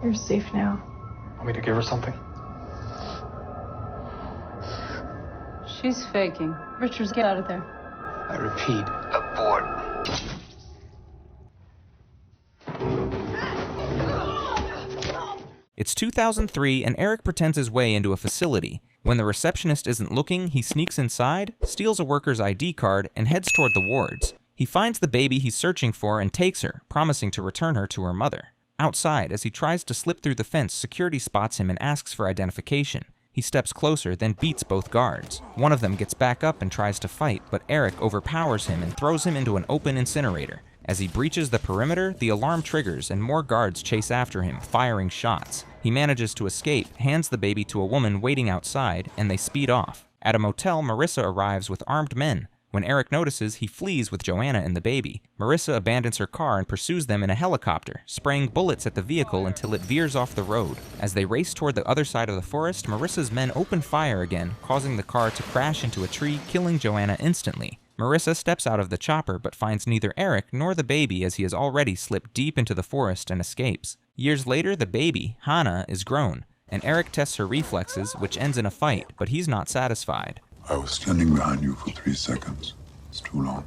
You're safe now. Want me to give her something? She's faking. Richards, get out of there. I repeat, abort. It's 2003 and Erik pretends his way into a facility. When the receptionist isn't looking, he sneaks inside, steals a worker's ID card, and heads toward the wards. He finds the baby he's searching for and takes her, promising to return her to her mother. Outside, as he tries to slip through the fence, security spots him and asks for identification. He steps closer, then beats both guards. One of them gets back up and tries to fight, but Erik overpowers him and throws him into an open incinerator. As he breaches the perimeter, the alarm triggers and more guards chase after him, firing shots. He manages to escape, hands the baby to a woman waiting outside, and they speed off. At a motel, Marissa arrives with armed men. When Erik notices, he flees with Joanna and the baby. Marissa abandons her car and pursues them in a helicopter, spraying bullets at the vehicle until it veers off the road. As they race toward the other side of the forest, Marissa's men open fire again, causing the car to crash into a tree, killing Joanna instantly. Marissa steps out of the chopper but finds neither Erik nor the baby as he has already slipped deep into the forest and escapes. Years later, the baby, Hanna, is grown, and Erik tests her reflexes, which ends in a fight, but he's not satisfied. I was standing behind you for 3 seconds. It's too long.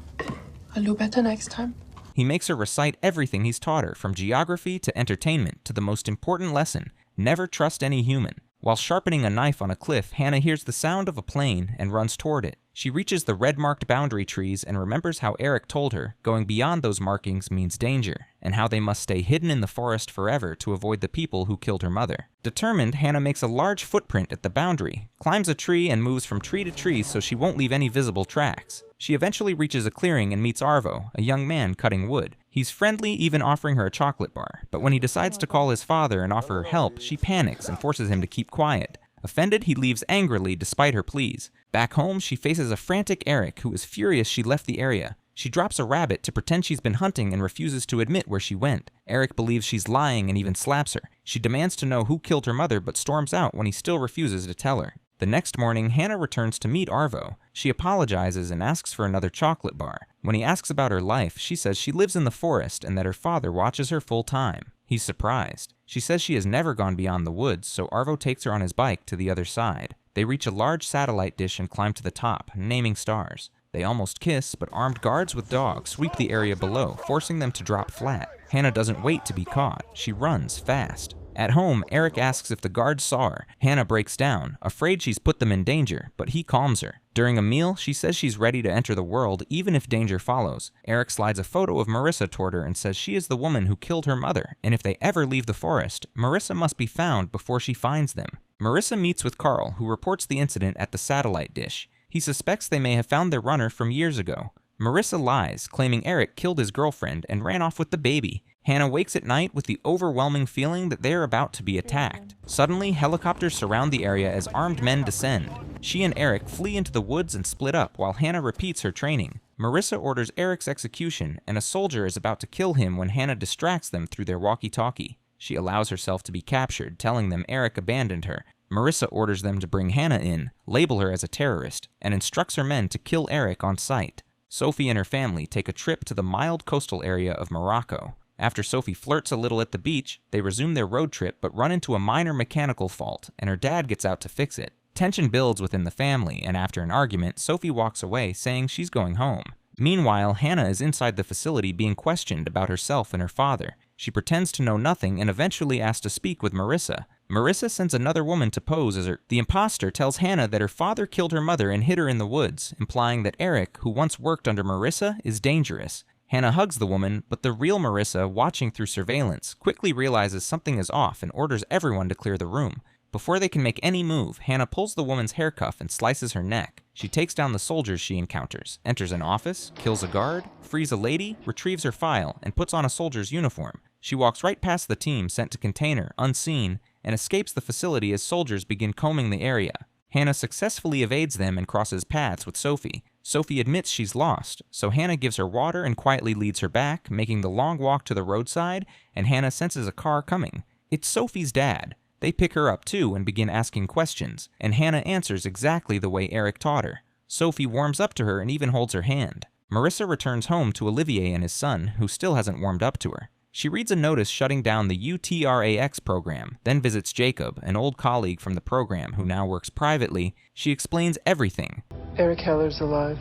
I'll do better next time. He makes her recite everything he's taught her, from geography to entertainment to the most important lesson: never trust any human. While sharpening a knife on a cliff, Hanna hears the sound of a plane and runs toward it. She reaches the red-marked boundary trees and remembers how Erik told her going beyond those markings means danger, and how they must stay hidden in the forest forever to avoid the people who killed her mother. Determined, Hanna makes a large footprint at the boundary, climbs a tree, and moves from tree to tree so she won't leave any visible tracks. She eventually reaches a clearing and meets Arvo, a young man cutting wood. He's friendly, even offering her a chocolate bar, but when he decides to call his father and offer her help, she panics and forces him to keep quiet. Offended, he leaves angrily despite her pleas. Back home, she faces a frantic Erik who is furious she left the area. She drops a rabbit to pretend she's been hunting and refuses to admit where she went. Erik believes she's lying and even slaps her. She demands to know who killed her mother but storms out when he still refuses to tell her. The next morning, Hanna returns to meet Arvo. She apologizes and asks for another chocolate bar. When he asks about her life, she says she lives in the forest and that her father watches her full time. He's surprised. She says she has never gone beyond the woods, so Arvo takes her on his bike to the other side. They reach a large satellite dish and climb to the top, naming stars. They almost kiss, but armed guards with dogs sweep the area below, forcing them to drop flat. Hanna doesn't wait to be caught. She runs fast. At home, Erik asks if the guards saw her. Hanna breaks down, afraid she's put them in danger, but he calms her. During a meal, she says she's ready to enter the world even if danger follows. Erik slides a photo of Marissa toward her and says she is the woman who killed her mother, and if they ever leave the forest, Marissa must be found before she finds them. Marissa meets with Carl, who reports the incident at the satellite dish. He suspects they may have found their runner from years ago. Marissa lies, claiming Erik killed his girlfriend and ran off with the baby. Hanna wakes at night with the overwhelming feeling that they are about to be attacked. Suddenly, helicopters surround the area as armed men descend. She and Erik flee into the woods and split up while Hanna repeats her training. Marissa orders Erik's execution, and a soldier is about to kill him when Hanna distracts them through their walkie-talkie. She allows herself to be captured, telling them Erik abandoned her. Marissa orders them to bring Hanna in, label her as a terrorist, and instructs her men to kill Erik on sight. Sophie and her family take a trip to the mild coastal area of Morocco. After Sophie flirts a little at the beach, they resume their road trip but run into a minor mechanical fault, and her dad gets out to fix it. Tension builds within the family, and after an argument, Sophie walks away, saying she's going home. Meanwhile, Hanna is inside the facility being questioned about herself and her father. She pretends to know nothing and eventually asks to speak with Marissa. Marissa sends another woman to pose as her. The imposter tells Hanna that her father killed her mother and hid her in the woods, implying that Erik, who once worked under Marissa, is dangerous. Hanna hugs the woman, but the real Marissa, watching through surveillance, quickly realizes something is off and orders everyone to clear the room. Before they can make any move, Hanna pulls the woman's hair cuff and slices her neck. She takes down the soldiers she encounters, enters an office, kills a guard, frees a lady, retrieves her file, and puts on a soldier's uniform. She walks right past the team sent to contain her, unseen, and escapes the facility as soldiers begin combing the area. Hanna successfully evades them and crosses paths with Sophie. Sophie admits she's lost, so Hanna gives her water and quietly leads her back, making the long walk to the roadside, and Hanna senses a car coming. It's Sophie's dad. They pick her up too and begin asking questions, and Hanna answers exactly the way Erik taught her. Sophie warms up to her and even holds her hand. Marissa returns home to Olivier and his son, who still hasn't warmed up to her. She reads a notice shutting down the Utrax program, then visits Jacob, an old colleague from the program who now works privately. She explains everything. Erik Heller's alive,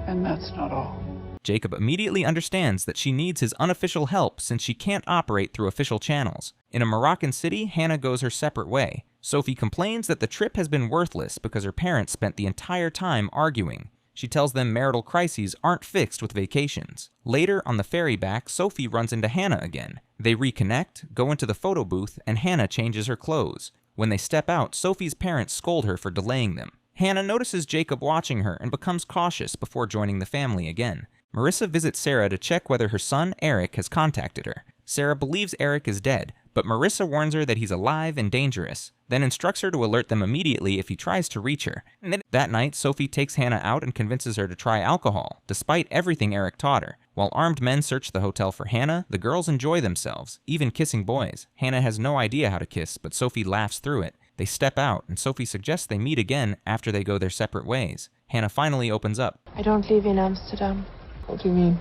and that's not all. Jacob immediately understands that she needs his unofficial help since she can't operate through official channels. In a Moroccan city, Hanna goes her separate way. Sophie complains that the trip has been worthless because her parents spent the entire time arguing. She tells them marital crises aren't fixed with vacations. Later, on the ferry back, Sophie runs into Hanna again. They reconnect, go into the photo booth, and Hanna changes her clothes. When they step out, Sophie's parents scold her for delaying them. Hanna notices Jacob watching her and becomes cautious before joining the family again. Marissa visits Sarah to check whether her son, Erik, has contacted her. Sarah believes Erik is dead, but Marissa warns her that he's alive and dangerous, then instructs her to alert them immediately if he tries to reach her. That night, Sophie takes Hanna out and convinces her to try alcohol, despite everything Erik taught her. While armed men search the hotel for Hanna, the girls enjoy themselves, even kissing boys. Hanna has no idea how to kiss, but Sophie laughs through it. They step out, and Sophie suggests they meet again after they go their separate ways. Hanna finally opens up. I don't live in Amsterdam. What do you mean?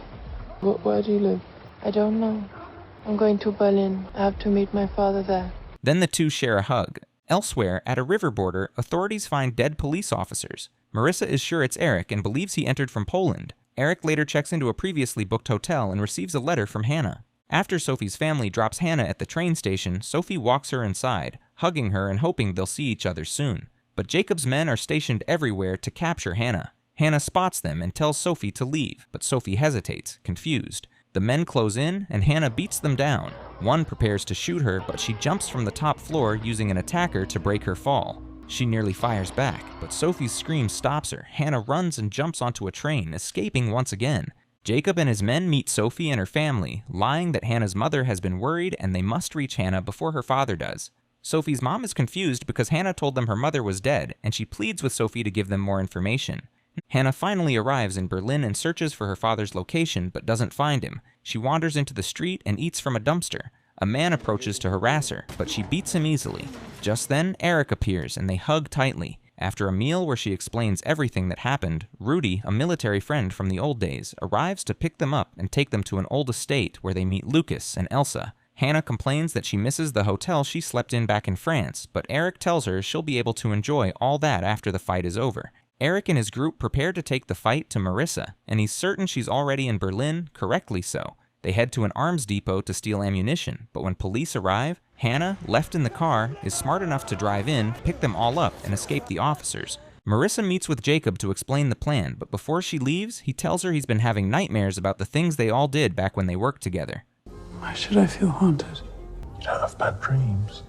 Where do you live? I don't know. I'm going to Berlin. I have to meet my father there. Then the two share a hug. Elsewhere, at a river border, authorities find dead police officers. Marissa is sure it's Erik and believes he entered from Poland. Erik later checks into a previously booked hotel and receives a letter from Hanna. After Sophie's family drops Hanna at the train station, Sophie walks her inside, hugging her and hoping they'll see each other soon. But Jacob's men are stationed everywhere to capture Hanna. Hanna spots them and tells Sophie to leave, but Sophie hesitates, confused. The men close in, and Hanna beats them down. One prepares to shoot her, but she jumps from the top floor using an attacker to break her fall. She nearly fires back, but Sophie's scream stops her. Hanna runs and jumps onto a train, escaping once again. Jacob and his men meet Sophie and her family, lying that Hanna's mother has been worried and they must reach Hanna before her father does. Sophie's mom is confused because Hanna told them her mother was dead, and she pleads with Sophie to give them more information. Hanna finally arrives in Berlin and searches for her father's location, but doesn't find him. She wanders into the street and eats from a dumpster. A man approaches to harass her, but she beats him easily. Just then, Erik appears, and they hug tightly. After a meal where she explains everything that happened, Rudy, a military friend from the old days, arrives to pick them up and take them to an old estate where they meet Lucas and Elsa. Hanna complains that she misses the hotel she slept in back in France, but Erik tells her she'll be able to enjoy all that after the fight is over. Erik and his group prepare to take the fight to Marissa, and he's certain she's already in Berlin, correctly so. They head to an arms depot to steal ammunition, but when police arrive, Hanna, left in the car, is smart enough to drive in, pick them all up, and escape the officers. Marissa meets with Jacob to explain the plan, but before she leaves, he tells her he's been having nightmares about the things they all did back when they worked together. Why should I feel haunted? You don't have bad dreams.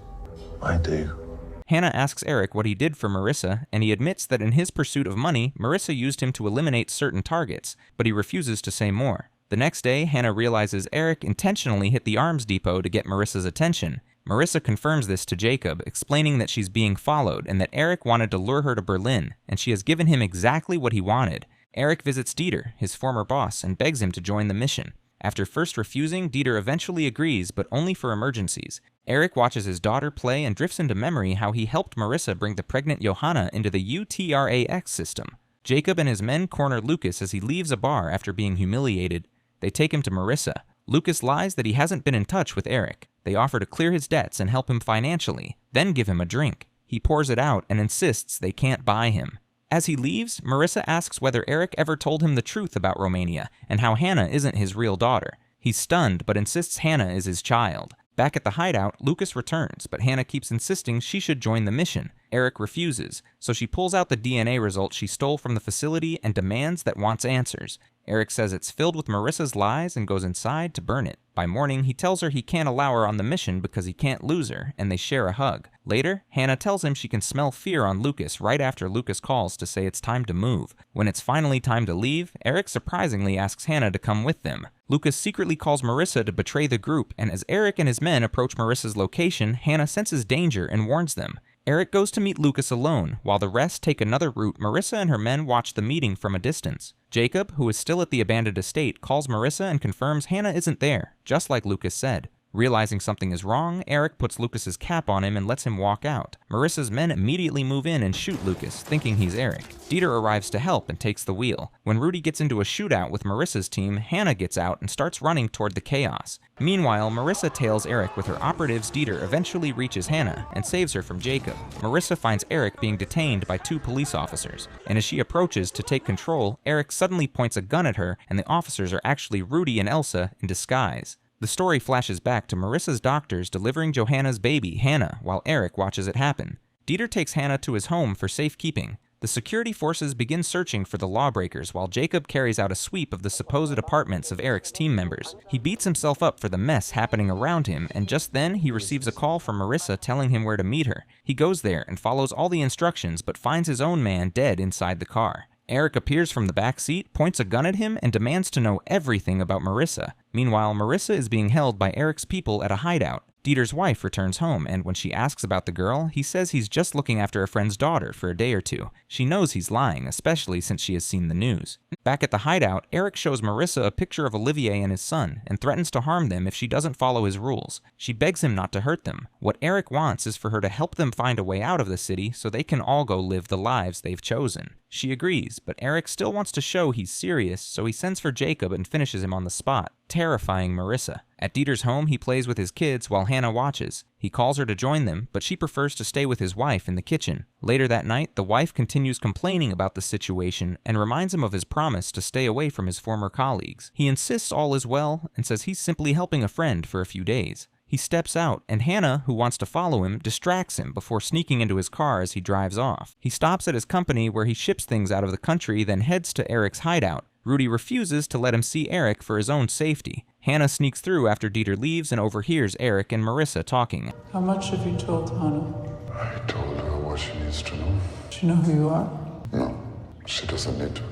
I do. Hanna asks Erik what he did for Marissa, and he admits that in his pursuit of money, Marissa used him to eliminate certain targets, but he refuses to say more. The next day, Hanna realizes Erik intentionally hit the arms depot to get Marissa's attention. Marissa confirms this to Jacob, explaining that she's being followed and that Erik wanted to lure her to Berlin, and she has given him exactly what he wanted. Erik visits Dieter, his former boss, and begs him to join the mission. After first refusing, Dieter eventually agrees, but only for emergencies. Erik watches his daughter play and drifts into memory how he helped Marissa bring the pregnant Johanna into the Utrax system. Jacob and his men corner Lucas as he leaves a bar after being humiliated. They take him to Marissa. Lucas lies that he hasn't been in touch with Erik. They offer to clear his debts and help him financially, then give him a drink. He pours it out and insists they can't buy him. As he leaves, Marissa asks whether Erik ever told him the truth about Romania and how Hanna isn't his real daughter. He's stunned but insists Hanna is his child. Back at the hideout, Lucas returns, but Hanna keeps insisting she should join the mission. Erik refuses, so she pulls out the DNA results she stole from the facility and demands that wants answers. Erik says it's filled with Marissa's lies and goes inside to burn it. By morning, he tells her he can't allow her on the mission because he can't lose her, and they share a hug. Later, Hanna tells him she can smell fear on Lucas right after Lucas calls to say it's time to move. When it's finally time to leave, Erik surprisingly asks Hanna to come with them. Lucas secretly calls Marissa to betray the group, and as Erik and his men approach Marissa's location, Hanna senses danger and warns them. Erik goes to meet Lucas alone, while the rest take another route. Marissa and her men watch the meeting from a distance. Jacob, who is still at the abandoned estate, calls Marissa and confirms Hanna isn't there, just like Lucas said. Realizing something is wrong, Erik puts Lucas's cap on him and lets him walk out. Marissa's men immediately move in and shoot Lucas, thinking he's Erik. Dieter arrives to help and takes the wheel. When Rudy gets into a shootout with Marissa's team, Hanna gets out and starts running toward the chaos. Meanwhile, Marissa tails Erik with her operatives. Dieter eventually reaches Hanna and saves her from Jacob. Marissa finds Erik being detained by 2 police officers, and as she approaches to take control, Erik suddenly points a gun at her, and the officers are actually Rudy and Elsa in disguise. The story flashes back to Marissa's doctors delivering Johanna's baby, Hanna, while Erik watches it happen. Dieter takes Hanna to his home for safekeeping. The security forces begin searching for the lawbreakers while Jacob carries out a sweep of the supposed apartments of Erik's team members. He beats himself up for the mess happening around him, and just then he receives a call from Marissa telling him where to meet her. He goes there and follows all the instructions but finds his own man dead inside the car. Erik appears from the back seat, points a gun at him, and demands to know everything about Marissa. Meanwhile, Marissa is being held by Erik's people at a hideout. Dieter's wife returns home, and when she asks about the girl, he says he's just looking after a friend's daughter for a day or 2. She knows he's lying, especially since she has seen the news. Back at the hideout, Erik shows Marissa a picture of Olivier and his son, and threatens to harm them if she doesn't follow his rules. She begs him not to hurt them. What Erik wants is for her to help them find a way out of the city so they can all go live the lives they've chosen. She agrees, but Erik still wants to show he's serious, so he sends for Jacob and finishes him on the spot, terrifying Marissa. At Dieter's home, he plays with his kids while Hanna watches. He calls her to join them, but she prefers to stay with his wife in the kitchen. Later that night, the wife continues complaining about the situation and reminds him of his promise to stay away from his former colleagues. He insists all is well and says he's simply helping a friend for a few days. He steps out, and Hanna, who wants to follow him, distracts him before sneaking into his car as he drives off. He stops at his company where he ships things out of the country, then heads to Erik's hideout. Rudy refuses to let him see Erik for his own safety. Hanna sneaks through after Dieter leaves and overhears Erik and Marissa talking. How much have you told Hanna? I told her what she needs to know. Does she know who you are? No, she doesn't need to.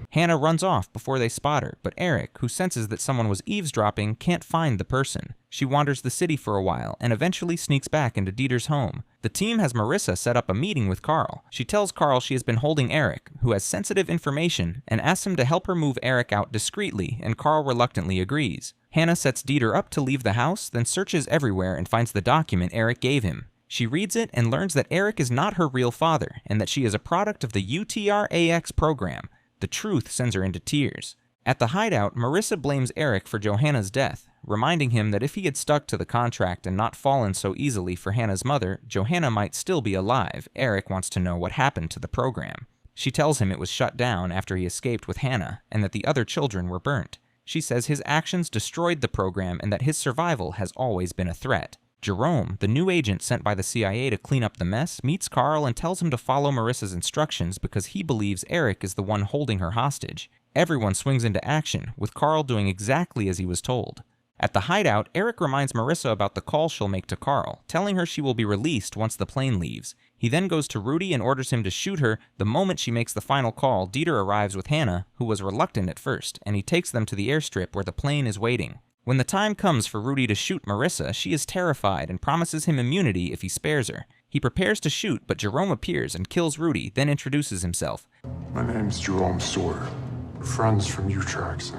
Hanna runs off before they spot her, but Erik, who senses that someone was eavesdropping, can't find the person. She wanders the city for a while and eventually sneaks back into Dieter's home. The team has Marissa set up a meeting with Carl. She tells Carl she has been holding Erik, who has sensitive information, and asks him to help her move Erik out discreetly, and Carl reluctantly agrees. Hanna sets Dieter up to leave the house, then searches everywhere and finds the document Erik gave him. She reads it and learns that Erik is not her real father, and that she is a product of the Utrax program. The truth sends her into tears. At the hideout, Marissa blames Erik for Johanna's death, reminding him that if he had stuck to the contract and not fallen so easily for Hanna's mother, Johanna might still be alive. Erik wants to know what happened to the program. She tells him it was shut down after he escaped with Hanna, and that the other children were burnt. She says his actions destroyed the program and that his survival has always been a threat. Jerome, the new agent sent by the CIA to clean up the mess, meets Carl and tells him to follow Marissa's instructions because he believes Erik is the one holding her hostage. Everyone swings into action, with Carl doing exactly as he was told. At the hideout, Erik reminds Marissa about the call she'll make to Carl, telling her she will be released once the plane leaves. He then goes to Rudy and orders him to shoot her. The moment she makes the final call, Dieter arrives with Hanna, who was reluctant at first, and he takes them to the airstrip where the plane is waiting. When the time comes for Rudy to shoot Marissa, she is terrified and promises him immunity if he spares her. He prepares to shoot, but Jerome appears and kills Rudy, then introduces himself. My name's Jerome Sawyer. Friends from Utrax,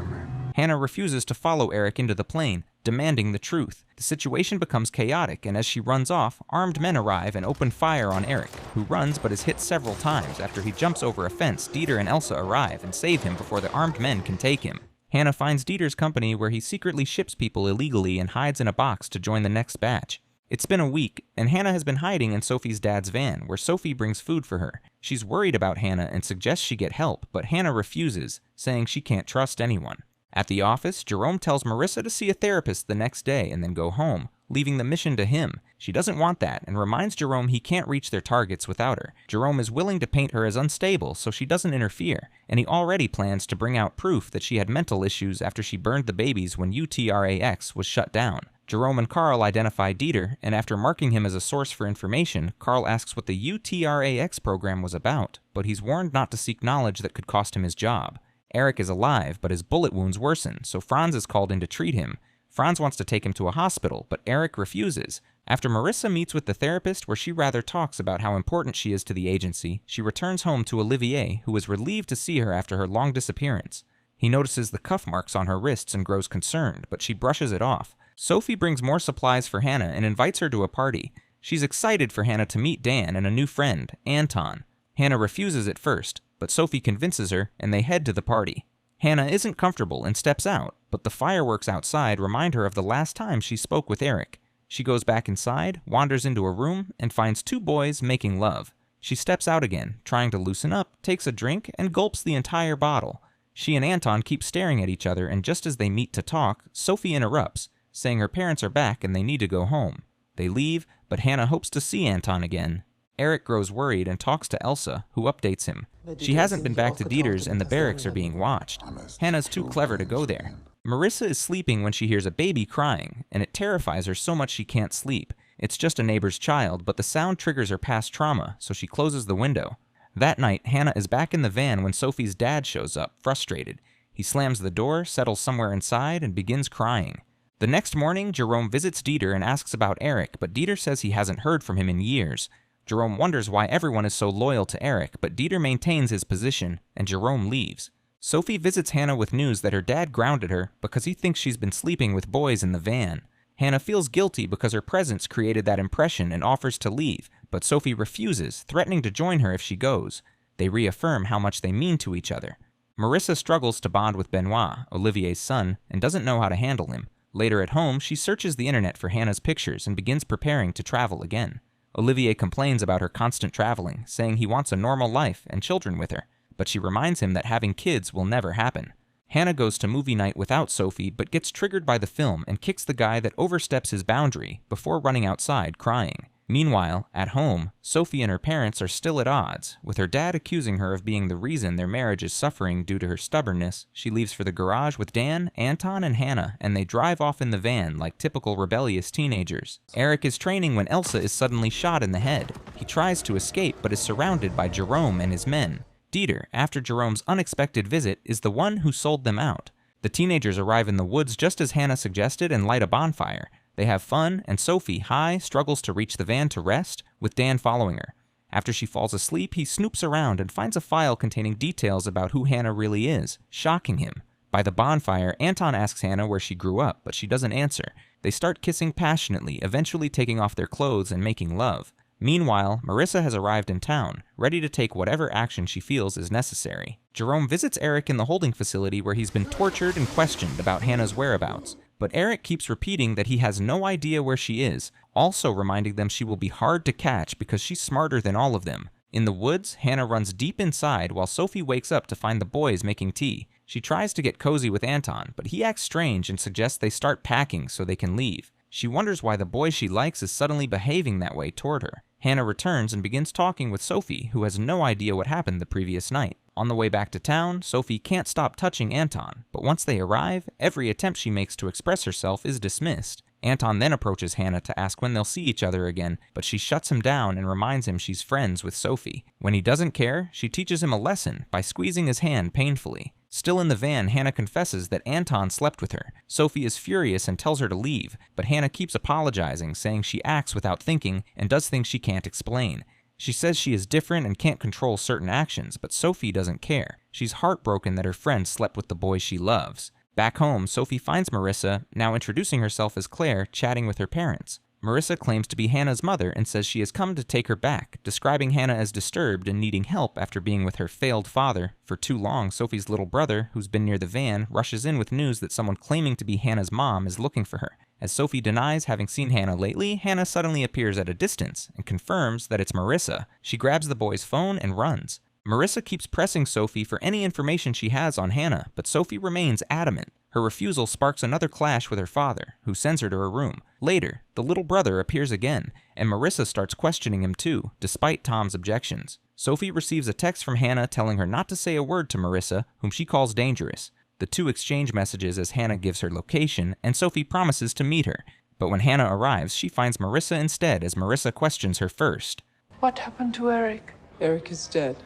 Hanna refuses to follow Erik into the plane, demanding the truth. The situation becomes chaotic, and as she runs off, armed men arrive and open fire on Erik, who runs but is hit several times. After he jumps over a fence, Dieter and Elsa arrive and save him before the armed men can take him. Hanna finds Dieter's company where he secretly ships people illegally and hides in a box to join the next batch. It's been a week, and Hanna has been hiding in Sophie's dad's van, where Sophie brings food for her. She's worried about Hanna and suggests she get help, but Hanna refuses, saying she can't trust anyone. At the office, Jerome tells Marissa to see a therapist the next day and then go home, leaving the mission to him. She doesn't want that and reminds Jerome he can't reach their targets without her. Jerome is willing to paint her as unstable so she doesn't interfere, and he already plans to bring out proof that she had mental issues after she burned the babies when Utrax was shut down. Jerome and Carl identify Dieter, and after marking him as a source for information, Carl asks what the Utrax program was about, but he's warned not to seek knowledge that could cost him his job. Erik is alive, but his bullet wounds worsen, so Franz is called in to treat him. Franz wants to take him to a hospital, but Erik refuses. After Marissa meets with the therapist where she rather talks about how important she is to the agency, she returns home to Olivier, who is relieved to see her after her long disappearance. He notices the cuff marks on her wrists and grows concerned, but she brushes it off. Sophie brings more supplies for Hanna and invites her to a party. She's excited for Hanna to meet Dan and a new friend, Anton. Hanna refuses at first, but Sophie convinces her and they head to the party. Hanna isn't comfortable and steps out, but the fireworks outside remind her of the last time she spoke with Erik. She goes back inside, wanders into a room, and finds two boys making love. She steps out again, trying to loosen up, takes a drink, and gulps the entire bottle. She and Anton keep staring at each other, and just as they meet to talk, Sophie interrupts, saying her parents are back and they need to go home. They leave, but Hanna hopes to see Anton again. Erik grows worried and talks to Elsa, who updates him. She hasn't been back to Dieter's and the barracks are being watched. Hanna's too clever to go there. Marissa is sleeping when she hears a baby crying, and it terrifies her so much she can't sleep. It's just a neighbor's child, but the sound triggers her past trauma, so she closes the window. That night, Hanna is back in the van when Sophie's dad shows up, frustrated. He slams the door, settles somewhere inside, and begins crying. The next morning, Jerome visits Dieter and asks about Erik, but Dieter says he hasn't heard from him in years. Jerome wonders why everyone is so loyal to Erik, but Dieter maintains his position, and Jerome leaves. Sophie visits Hanna with news that her dad grounded her because he thinks she's been sleeping with boys in the van. Hanna feels guilty because her presence created that impression and offers to leave, but Sophie refuses, threatening to join her if she goes. They reaffirm how much they mean to each other. Marissa struggles to bond with Benoit, Olivier's son, and doesn't know how to handle him. Later at home, she searches the internet for Hanna's pictures and begins preparing to travel again. Olivier complains about her constant traveling, saying he wants a normal life and children with her, but she reminds him that having kids will never happen. Hanna goes to movie night without Sophie, but gets triggered by the film and kicks the guy that oversteps his boundary before running outside crying. Meanwhile, at home, Sophie and her parents are still at odds, with her dad accusing her of being the reason their marriage is suffering due to her stubbornness. She leaves for the garage with Dan, Anton, and Hanna, and they drive off in the van like typical rebellious teenagers. Erik is training when Elsa is suddenly shot in the head. He tries to escape but is surrounded by Jerome and his men. Dieter, after Jerome's unexpected visit, is the one who sold them out. The teenagers arrive in the woods just as Hanna suggested and light a bonfire. They have fun, and Sophie, high, struggles to reach the van to rest, with Dan following her. After she falls asleep, he snoops around and finds a file containing details about who Hanna really is, shocking him. By the bonfire, Anton asks Hanna where she grew up, but she doesn't answer. They start kissing passionately, eventually taking off their clothes and making love. Meanwhile, Marissa has arrived in town, ready to take whatever action she feels is necessary. Jerome visits Erik in the holding facility where he's been tortured and questioned about Hanna's whereabouts. But Erik keeps repeating that he has no idea where she is, also reminding them she will be hard to catch because she's smarter than all of them. In the woods, Hanna runs deep inside while Sophie wakes up to find the boys making tea. She tries to get cozy with Anton, but he acts strange and suggests they start packing so they can leave. She wonders why the boy she likes is suddenly behaving that way toward her. Hanna returns and begins talking with Sophie, who has no idea what happened the previous night. On the way back to town, Sophie can't stop touching Anton, but once they arrive, every attempt she makes to express herself is dismissed. Anton then approaches Hanna to ask when they'll see each other again, but she shuts him down and reminds him she's friends with Sophie. When he doesn't care, she teaches him a lesson by squeezing his hand painfully. Still in the van, Hanna confesses that Anton slept with her. Sophie is furious and tells her to leave, but Hanna keeps apologizing, saying she acts without thinking and does things she can't explain. She says she is different and can't control certain actions, but Sophie doesn't care. She's heartbroken that her friend slept with the boy she loves. Back home, Sophie finds Marissa, now introducing herself as Claire, chatting with her parents. Marissa claims to be Hanna's mother and says she has come to take her back, describing Hanna as disturbed and needing help after being with her failed father. For too long, Sophie's little brother, who's been near the van, rushes in with news that someone claiming to be Hanna's mom is looking for her. As Sophie denies having seen Hanna lately, Hanna suddenly appears at a distance and confirms that it's Marissa. She grabs the boy's phone and runs. Marissa keeps pressing Sophie for any information she has on Hanna, but Sophie remains adamant. Her refusal sparks another clash with her father, who sends her to her room. Later, the little brother appears again, and Marissa starts questioning him too, despite Tom's objections. Sophie receives a text from Hanna telling her not to say a word to Marissa, whom she calls dangerous. The two exchange messages as Hanna gives her location, and Sophie promises to meet her. But when Hanna arrives, she finds Marissa instead as Marissa questions her first. What happened to Erik? Erik is dead.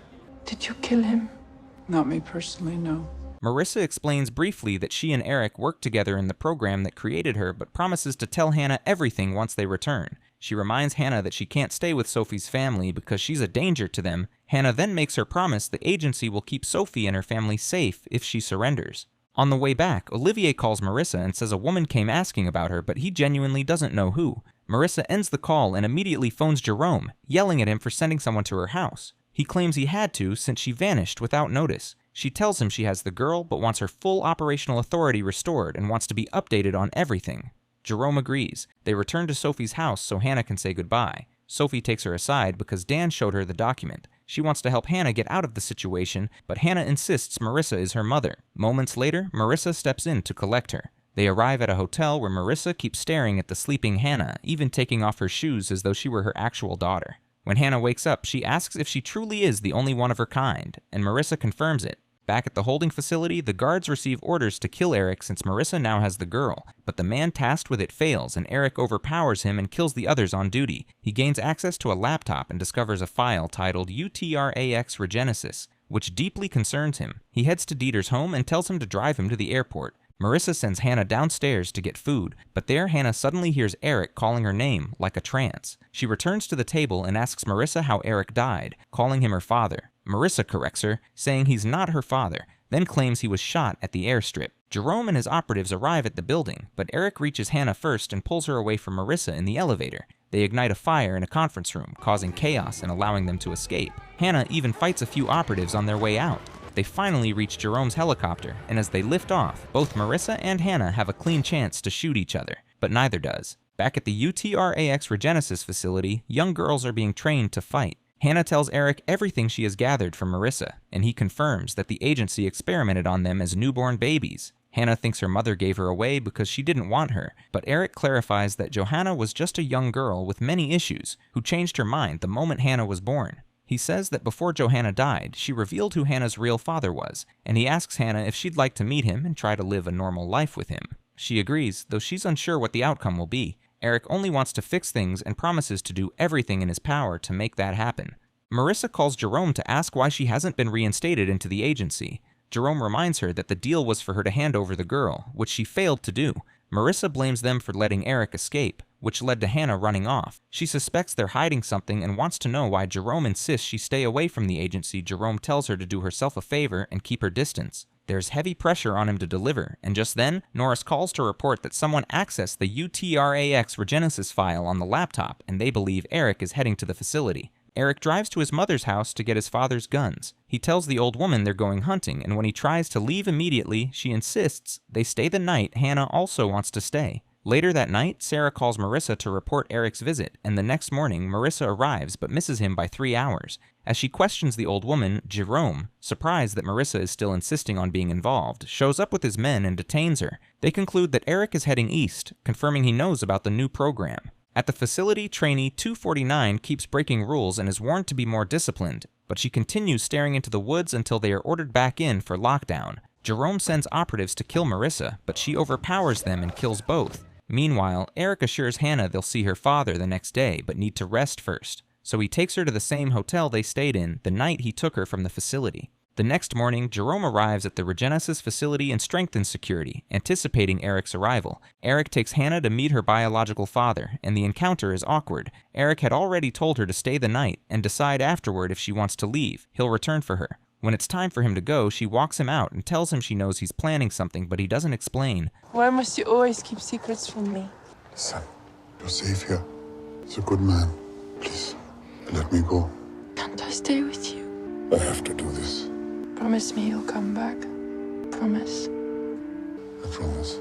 Did you kill him? Not me personally, no. Marissa explains briefly that she and Erik worked together in the program that created her, but promises to tell Hanna everything once they return. She reminds Hanna that she can't stay with Sophie's family because she's a danger to them. Hanna then makes her promise the agency will keep Sophie and her family safe if she surrenders. On the way back, Olivier calls Marissa and says a woman came asking about her, but he genuinely doesn't know who. Marissa ends the call and immediately phones Jerome, yelling at him for sending someone to her house. He claims he had to since she vanished without notice. She tells him she has the girl, but wants her full operational authority restored and wants to be updated on everything. Jerome agrees. They return to Sophie's house so Hanna can say goodbye. Sophie takes her aside because Dan showed her the document. She wants to help Hanna get out of the situation, but Hanna insists Marissa is her mother. Moments later, Marissa steps in to collect her. They arrive at a hotel where Marissa keeps staring at the sleeping Hanna, even taking off her shoes as though she were her actual daughter. When Hanna wakes up, she asks if she truly is the only one of her kind, and Marissa confirms it. Back at the holding facility, the guards receive orders to kill Erik since Marissa now has the girl, but the man tasked with it fails and Erik overpowers him and kills the others on duty. He gains access to a laptop and discovers a file titled Utrax Regenesis, which deeply concerns him. He heads to Dieter's home and tells him to drive him to the airport. Marissa sends Hanna downstairs to get food, but there Hanna suddenly hears Erik calling her name like a trance. She returns to the table and asks Marissa how Erik died, calling him her father. Marissa corrects her, saying he's not her father, then claims he was shot at the airstrip. Jerome and his operatives arrive at the building, but Erik reaches Hanna first and pulls her away from Marissa in the elevator. They ignite a fire in a conference room, causing chaos and allowing them to escape. Hanna even fights a few operatives on their way out. They finally reach Jerome's helicopter, and as they lift off, both Marissa and Hanna have a clean chance to shoot each other, but neither does. Back at the Utrax Regenesis facility, young girls are being trained to fight. Hanna tells Erik everything she has gathered from Marissa, and he confirms that the agency experimented on them as newborn babies. Hanna thinks her mother gave her away because she didn't want her, but Erik clarifies that Johanna was just a young girl with many issues, who changed her mind the moment Hanna was born. He says that before Johanna died, she revealed who Hanna's real father was, and he asks Hanna if she'd like to meet him and try to live a normal life with him. She agrees, though she's unsure what the outcome will be. Erik only wants to fix things and promises to do everything in his power to make that happen. Marissa calls Jerome to ask why she hasn't been reinstated into the agency. Jerome reminds her that the deal was for her to hand over the girl, which she failed to do. Marissa blames them for letting Erik escape, which led to Hanna running off. She suspects they're hiding something and wants to know why Jerome insists she stay away from the agency. Jerome tells her to do herself a favor and keep her distance. There's heavy pressure on him to deliver, and just then, Norris calls to report that someone accessed the Utrax Regenesis file on the laptop, and they believe Erik is heading to the facility. Erik drives to his mother's house to get his father's guns. He tells the old woman they're going hunting, and when he tries to leave immediately, she insists they stay the night Hanna also wants to stay. Later that night, Sarah calls Marissa to report Erik's visit, and the next morning, Marissa arrives but misses him by 3 hours. As she questions the old woman, Jerome, surprised that Marissa is still insisting on being involved, shows up with his men and detains her. They conclude that Erik is heading east, confirming he knows about the new program. At the facility, trainee 249 keeps breaking rules and is warned to be more disciplined, but she continues staring into the woods until they are ordered back in for lockdown. Jerome sends operatives to kill Marissa, but she overpowers them and kills both. Meanwhile, Erik assures Hanna they'll see her father the next day, but need to rest first. So he takes her to the same hotel they stayed in the night he took her from the facility. The next morning, Jerome arrives at the Regenesis facility and strengthens security, anticipating Erik's arrival. Erik takes Hanna to meet her biological father, and the encounter is awkward. Erik had already told her to stay the night and decide afterward if she wants to leave. He'll return for her. When it's time for him to go, she walks him out and tells him she knows he's planning something, but he doesn't explain. Why must you always keep secrets from me? Listen, you're safe here. He's a good man. Please, let me go. Can't I stay with you? I have to do this. Promise me you'll come back. Promise. I promise.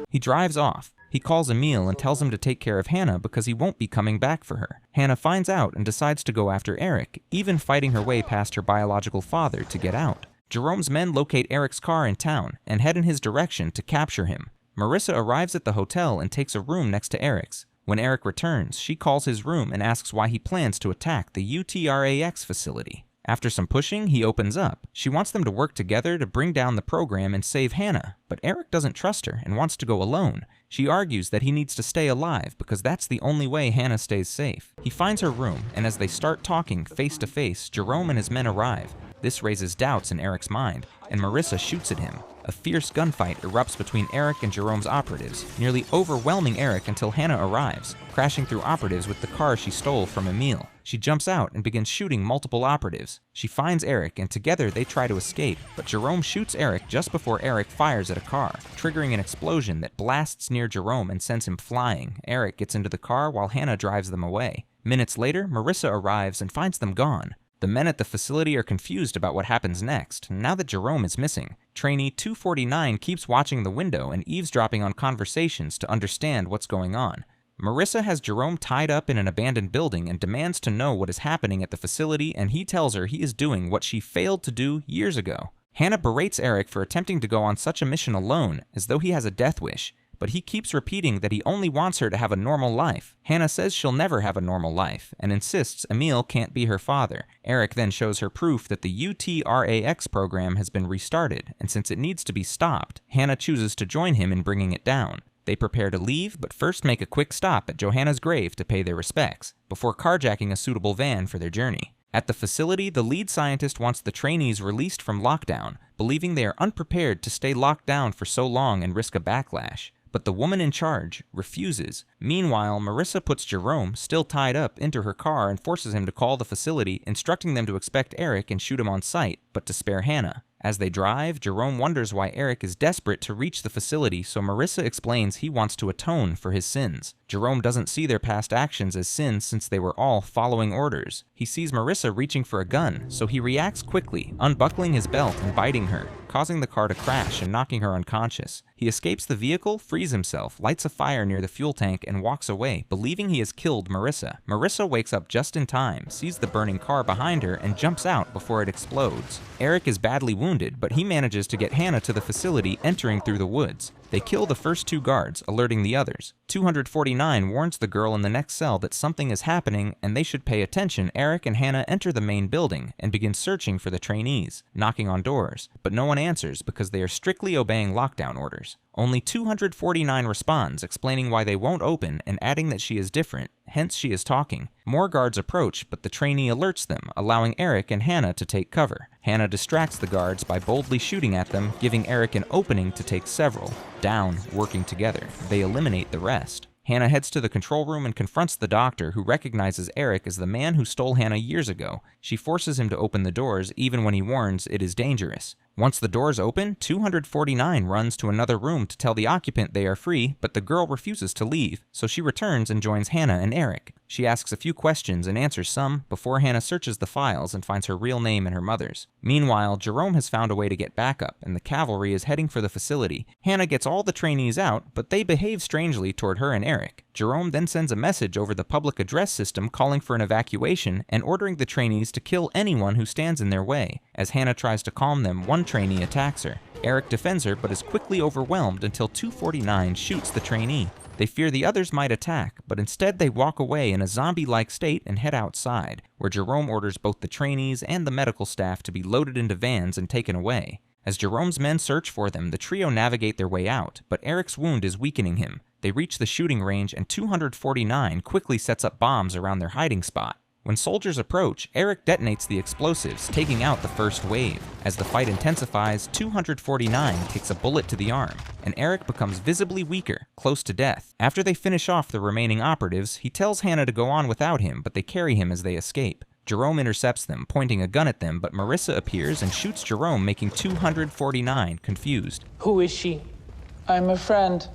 He drives off. He calls Emil and tells him to take care of Hanna because he won't be coming back for her. Hanna finds out and decides to go after Erik, even fighting her way past her biological father to get out. Jerome's men locate Erik's car in town and head in his direction to capture him. Marissa arrives at the hotel and takes a room next to Erik's. When Erik returns, she calls his room and asks why he plans to attack the Utrax facility. After some pushing, he opens up. She wants them to work together to bring down the program and save Hanna, but Erik doesn't trust her and wants to go alone. She argues that he needs to stay alive because that's the only way Hanna stays safe. He finds her room, and as they start talking face to face, Jerome and his men arrive. This raises doubts in Erik's mind, and Marissa shoots at him. A fierce gunfight erupts between Erik and Jerome's operatives, nearly overwhelming Erik until Hanna arrives. crashing through operatives with the car she stole from Emil. She jumps out and begins shooting multiple operatives. She finds Erik, and together they try to escape, but Jerome shoots Erik just before Erik fires at a car, triggering an explosion that blasts near Jerome and sends him flying. Erik gets into the car while Hanna drives them away. Minutes later, Marissa arrives and finds them gone. The men at the facility are confused about what happens next, now that Jerome is missing. Trainee 249 keeps watching the window and eavesdropping on conversations to understand what's going on. Marissa has Jerome tied up in an abandoned building and demands to know what is happening at the facility, and he tells her he is doing what she failed to do years ago. Hanna berates Erik for attempting to go on such a mission alone, as though he has a death wish, but he keeps repeating that he only wants her to have a normal life. Hanna says she'll never have a normal life, and insists Emil can't be her father. Erik then shows her proof that the Utrax program has been restarted, and since it needs to be stopped, Hanna chooses to join him in bringing it down. They prepare to leave, but first make a quick stop at Johanna's grave to pay their respects, before carjacking a suitable van for their journey. At the facility, the lead scientist wants the trainees released from lockdown, believing they are unprepared to stay locked down for so long and risk a backlash. But the woman in charge refuses. Meanwhile, Marissa puts Jerome, still tied up, into her car and forces him to call the facility, instructing them to expect Erik and shoot him on sight, but to spare Hanna. As they drive, Jerome wonders why Erik is desperate to reach the facility, so Marissa explains he wants to atone for his sins. Jerome doesn't see their past actions as sins since they were all following orders. He sees Marissa reaching for a gun, so he reacts quickly, unbuckling his belt and biting her, causing the car to crash and knocking her unconscious. He escapes the vehicle, frees himself, lights a fire near the fuel tank, and walks away, believing he has killed Marissa. Marissa wakes up just in time, sees the burning car behind her, and jumps out before it explodes. Erik is badly wounded, but he manages to get Hanna to the facility, entering through the woods. They kill the first two guards, alerting the others. 249 warns the girl in the next cell that something is happening and they should pay attention. Erik and Hanna enter the main building and begin searching for the trainees, knocking on doors, but no one answers because they are strictly obeying lockdown orders. Only 249 responds, explaining why they won't open and adding that she is different, hence she is talking. More guards approach, but the trainee alerts them, allowing Erik and Hanna to take cover. Hanna distracts the guards by boldly shooting at them, giving Erik an opening to take several. Down, working together, they eliminate the rest. Hanna heads to the control room and confronts the doctor, who recognizes Erik as the man who stole Hanna years ago. She forces him to open the doors, even when he warns it is dangerous. Once the doors open, 249 runs to another room to tell the occupant they are free, but the girl refuses to leave, so she returns and joins Hanna and Erik. She asks a few questions and answers some before Hanna searches the files and finds her real name and her mother's. Meanwhile, Jerome has found a way to get backup, and the cavalry is heading for the facility. Hanna gets all the trainees out, but they behave strangely toward her and Erik. Jerome then sends a message over the public address system calling for an evacuation and ordering the trainees to kill anyone who stands in their way. As Hanna tries to calm them, one trainee attacks her. Erik defends her but is quickly overwhelmed until 249 shoots the trainee. They fear the others might attack, but instead they walk away in a zombie-like state and head outside, where Jerome orders both the trainees and the medical staff to be loaded into vans and taken away. As Jerome's men search for them, the trio navigate their way out, but Erik's wound is weakening him. They reach the shooting range, and 249 quickly sets up bombs around their hiding spot. When soldiers approach, Erik detonates the explosives, taking out the first wave. As the fight intensifies, 249 takes a bullet to the arm, and Erik becomes visibly weaker, close to death. After they finish off the remaining operatives, he tells Hanna to go on without him, but they carry him as they escape. Jerome intercepts them, pointing a gun at them, but Marissa appears and shoots Jerome, making 249 confused. Who is she? I'm a friend.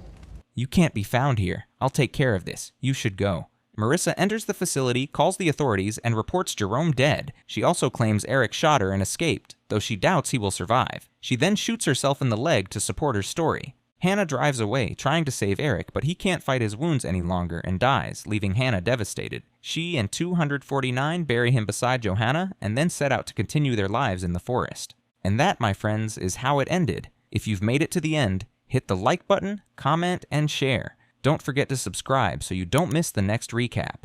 You can't be found here. I'll take care of this. You should go. Marissa enters the facility, calls the authorities, and reports Jerome dead. She also claims Erik shot her and escaped, though she doubts he will survive. She then shoots herself in the leg to support her story. Hanna drives away, trying to save Erik, but he can't fight his wounds any longer and dies, leaving Hanna devastated. She and 249 bury him beside Johanna, and then set out to continue their lives in the forest. And that, my friends, is how it ended. If you've made it to the end, hit the like button, comment, and share. Don't forget to subscribe so you don't miss the next recap.